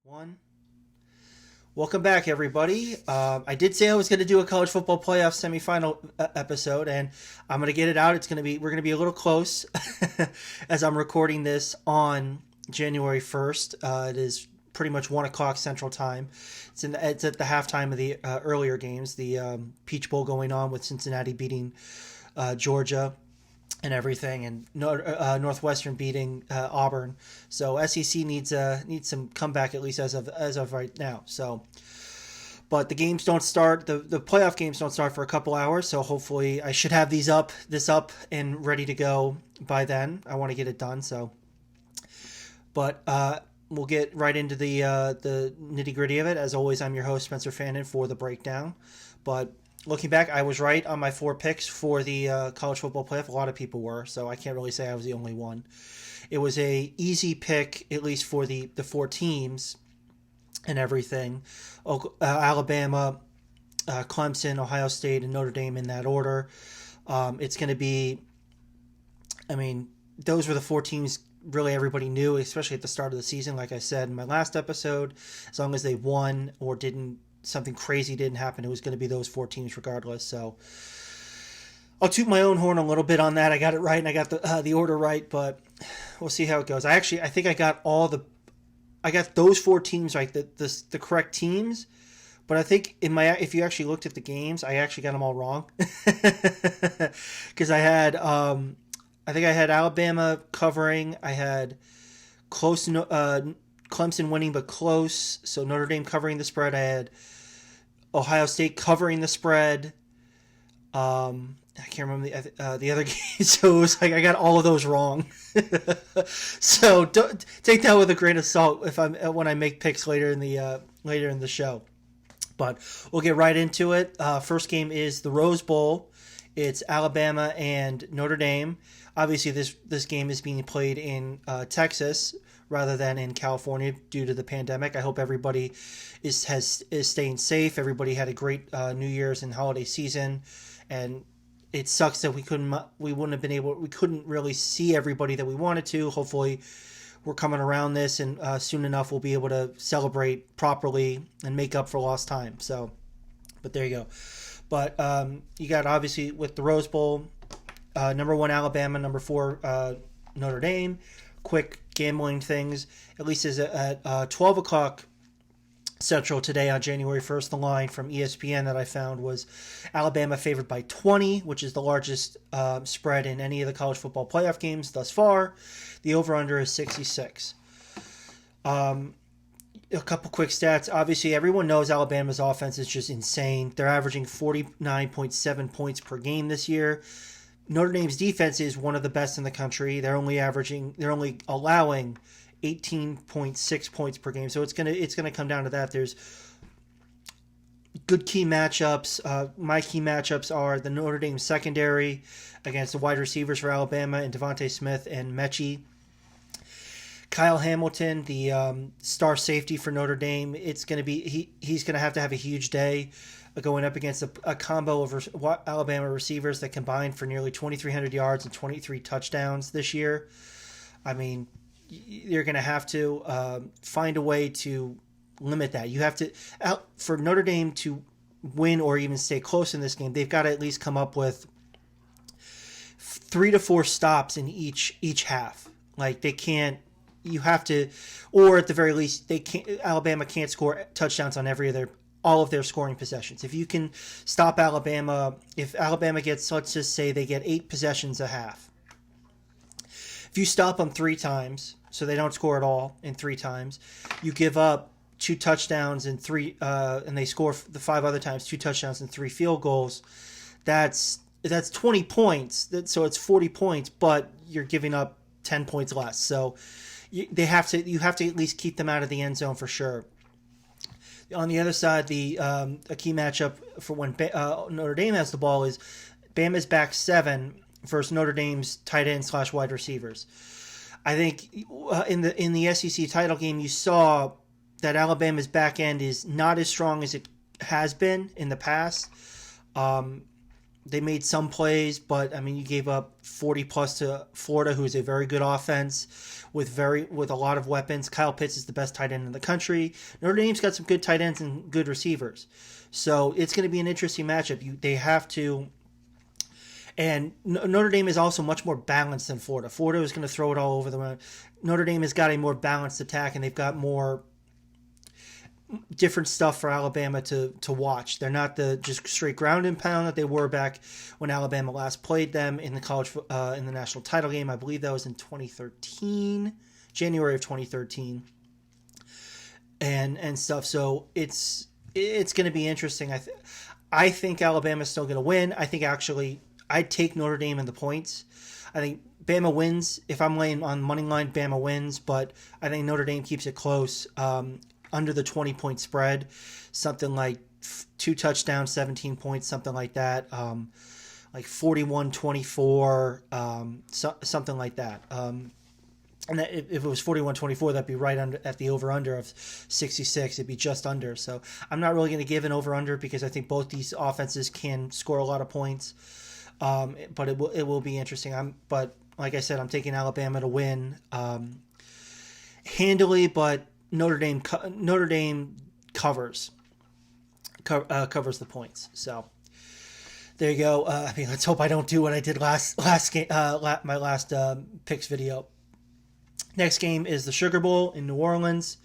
One. Welcome back, everybody. I did say I was going to do a college football playoff semifinal episode, and I'm going to get it out. We're going to be a little close as I'm recording this on January 1st. It is pretty much 1 o'clock Central Time. It's at the halftime of the earlier games, the Peach Bowl going on with Cincinnati beating Georgia and everything, and Northwestern beating Auburn. So SEC needs some comeback, at least as of right now. So, but the games don't start. The playoff games don't start for a couple hours. So hopefully I should have this up and ready to go by then. I want to get it done. So, but we'll get right into the nitty gritty of it. As always, I'm your host Spencer Fannin for the breakdown. But looking back, I was right on my 4 picks for the college football playoff. A lot of people were, so I can't really say I was the only one. It was a easy pick, at least for the 4 teams and everything. Alabama, Clemson, Ohio State, and Notre Dame in that order. It's going to be, those were the 4 teams really everybody knew, especially at the start of the season. Like I said in my last episode, as long as they won or something crazy didn't happen, it was going to be those 4 teams regardless. So I'll toot my own horn a little bit on that. I got it right and I got the order right, but we'll see how it goes. I think I got those 4 teams right, the correct teams. But I think if you actually looked at the games, I actually got them all wrong because I think I had Alabama covering. I had close, Clemson winning but close. So Notre Dame covering the spread. I had Ohio State covering the spread. I can't remember the other game. So it was like I got all of those wrong. So don't take that with a grain of salt when I make picks later in the show. But we'll get right into it. First game is the Rose Bowl. It's Alabama and Notre Dame. Obviously, this game is being played in Texas rather than in California due to the pandemic. I hope everybody is staying safe. Everybody had a great New Year's and holiday season, and it sucks that we couldn't really see everybody that we wanted to. Hopefully, we're coming around this, and soon enough we'll be able to celebrate properly and make up for lost time. So, but there you go. But you got, obviously, with the Rose Bowl, number 1 Alabama, number 4 Notre Dame. Quick gambling things. At least is at 12 o'clock Central today on January 1st. The line from ESPN that I found was Alabama favored by 20, which is the largest spread in any of the college football playoff games thus far. The over-under is 66. A couple quick stats. Obviously, everyone knows Alabama's offense is just insane. They're averaging 49.7 points per game this year. Notre Dame's defense is one of the best in the country. They're only allowing 18.6 points per game. So it's gonna come down to that. There's good key matchups. My key matchups are the Notre Dame secondary against the wide receivers for Alabama and Devontae Smith and Mechie. Kyle Hamilton, the star safety for Notre Dame, he's going to have a huge day going up against a combo of Alabama receivers that combined for nearly 2,300 yards and 23 touchdowns this year. You're going to have to find a way to limit that. You have to, for Notre Dame to win or even stay close in this game, they've got to at least come up with 3 to 4 stops in each half. Like they can't. You have to, or at the very least, Alabama can't score touchdowns on all of their scoring possessions. If you can stop Alabama, if Alabama gets, let's just say they get 8 possessions a half. If you stop them 3 times, so they don't score at all in 3 times, you give up 2 touchdowns and they score the 5 other times, 2 touchdowns and 3 field goals. That's 20 points. So it's 40 points, but you're giving up 10 points less. So you have to at least keep them out of the end zone for sure. On the other side, a key matchup for when Notre Dame has the ball is Bama's back 7 versus Notre Dame's tight end / wide receivers. I think in the SEC title game, you saw that Alabama's back end is not as strong as it has been in the past. they made some plays, but I mean, you gave up 40 plus to Florida, who is a very good offense with a lot of weapons. Kyle Pitts is the best tight end in the country. Notre Dame's got some good tight ends and good receivers, so it's going to be an interesting matchup. They have to. And Notre Dame is also much more balanced than Florida. Florida is going to throw it all over the road. Notre Dame has got a more balanced attack, and they've got more different stuff for Alabama to watch. They're not the just straight ground and pound that they were back when Alabama last played them in the in the national title game. I believe that was in 2013, January of 2013, and stuff. So it's going to be interesting. I think Alabama's still going to win. I think actually I'd take Notre Dame in the points. I think Bama wins. If I'm laying on money line, Bama wins, but I think Notre Dame keeps it close. Under the 20-point spread, something like 2 touchdowns, 17 points, something like that, like 41-24, something like that. And that, if it was 41-24, that'd be right under at the over-under of 66. It'd be just under. So I'm not really going to give an over-under because I think both these offenses can score a lot of points. But it will be interesting. But like I said, I'm taking Alabama to win handily, but Notre Dame covers the points. So there you go. I mean, let's hope I don't do what I did last game, my last picks video. Next game is the Sugar Bowl in New Orleans.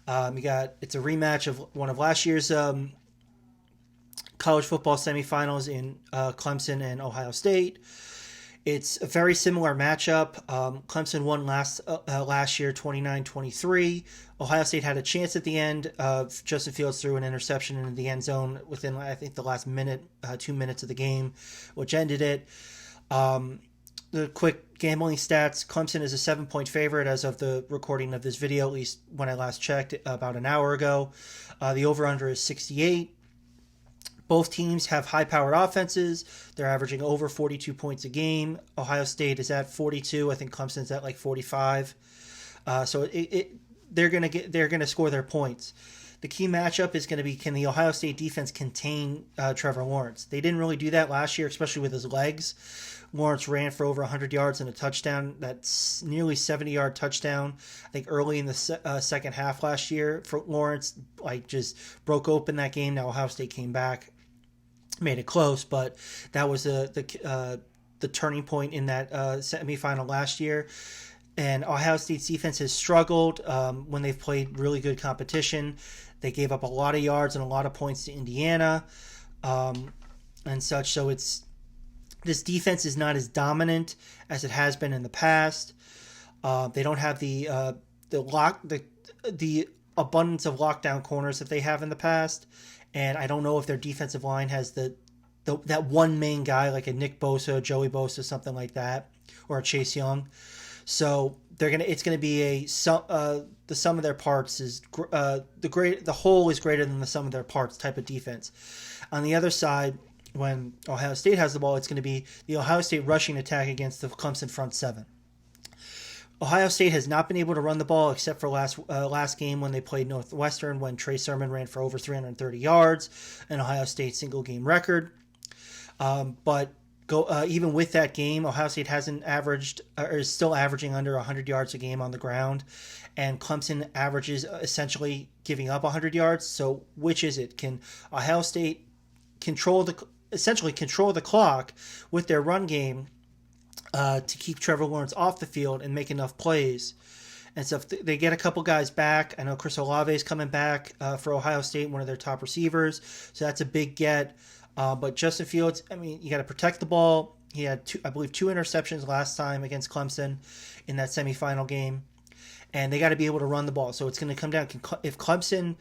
It's a rematch of one of last year's college football semifinals in Clemson and Ohio State. It's a very similar matchup. Clemson won last year 29-23. Ohio State had a chance at the end. Justin Fields threw an interception into the end zone within, I think, the last 2 minutes of the game, which ended it. The quick gambling stats, Clemson is a 7-point favorite as of the recording of this video, at least when I last checked about an hour ago. The over-under is 68. Both teams have high-powered offenses. They're averaging over 42 points a game. Ohio State is at 42. I think Clemson's at like 45. So they're gonna score their points. The key matchup is going to be, can the Ohio State defense contain Trevor Lawrence? They didn't really do that last year, especially with his legs. Lawrence ran for over 100 yards and a touchdown. That's nearly 70-yard touchdown. I think early in the second half last year for Lawrence, like just broke open that game. Now Ohio State came back, made it close, but that was the turning point in that semifinal last year. And Ohio State's defense has struggled when they've played really good competition. They gave up a lot of yards and a lot of points to Indiana and such. So this defense is not as dominant as it has been in the past. They don't have the abundance of lockdown corners that they have in the past. And I don't know if their defensive line has that one main guy like a Nick Bosa, Joey Bosa, something like that, or a Chase Young. So it's gonna be the sum of their parts is the whole is greater than the sum of their parts type of defense. On the other side, when Ohio State has the ball, it's going to be the Ohio State rushing attack against the Clemson front seven. Ohio State has not been able to run the ball except for last game when they played Northwestern, when Trey Sermon ran for over 330 yards, an Ohio State single game record. But even with that game, Ohio State hasn't averaged or is still averaging under 100 yards a game on the ground, and Clemson averages essentially giving up 100 yards. So which is it? Can Ohio State essentially control the clock with their run game to keep Trevor Lawrence off the field and make enough plays? And so if they get a couple guys back, I know Chris Olave is coming back for Ohio State, one of their top receivers, so that's a big get. But Justin Fields, I mean, you got to protect the ball. He had two interceptions last time against Clemson in that semifinal game, and they got to be able to run the ball. So it's going to come down if Clemson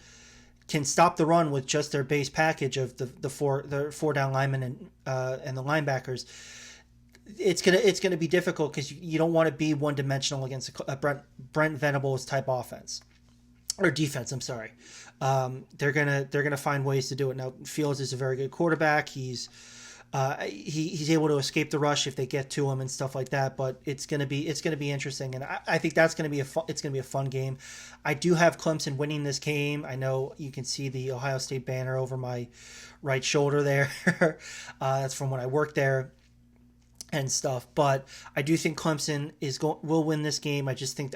can stop the run with just their base package of the four down linemen and the linebackers. It's gonna be difficult because you don't want to be one dimensional against a Brent Venables type offense or defense. I'm sorry. They're gonna find ways to do it. Now Fields is a very good quarterback. He's He's able to escape the rush if they get to him and stuff like that. But it's gonna be interesting, and I think that's gonna be it's gonna be a fun game. I do have Clemson winning this game. I know you can see the Ohio State banner over my right shoulder there. That's from when I worked there and stuff. But I do think Clemson will win this game. I just think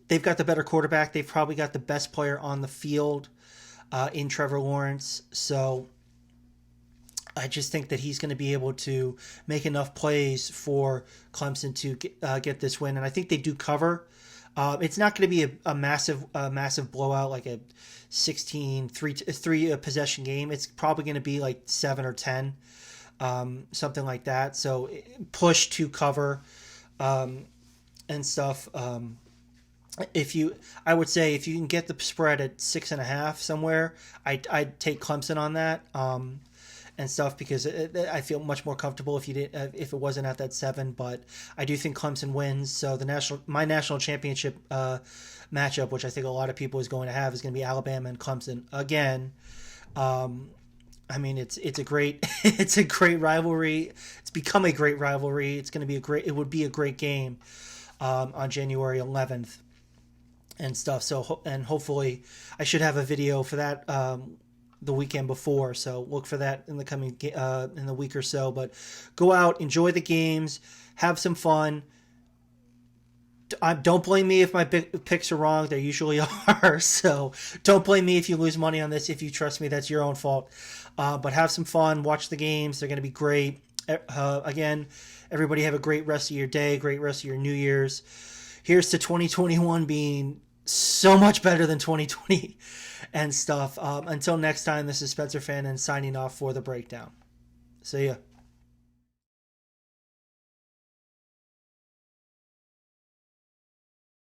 they've got the better quarterback. They've probably got the best player on the field in Trevor Lawrence. So I just think that he's going to be able to make enough plays for Clemson to get this win, and I think they do cover. It's not going to be a massive blowout like a 3 possession game. It's probably going to be like 7 or 10, something like that. So push to cover and stuff. I would say if you can get the spread at 6.5 somewhere, I'd take Clemson on that. And stuff, because I feel much more comfortable if it wasn't at that 7. But I do think Clemson wins. So my national championship matchup, which I think a lot of people is going to have, is going to be Alabama and Clemson again. I mean, it's a great it's a great rivalry. It's become a great rivalry. It's going to be it would be a great game on January 11th and stuff. So and hopefully I should have a video for that. The weekend before, so look for that in the coming in the week or so. But go out, enjoy the games, have some fun. Don't blame me if my picks are wrong. They usually are. So don't blame me if you lose money on this. If you trust me, that's your own fault. But have some fun. Watch the games. They're going to be great. Again, everybody have a great rest of your day. Great rest of your New Year's. Here's to 2021 being so much better than 2020 and stuff. Until next time, this is Spencer Fannin signing off for The Breakdown. See ya.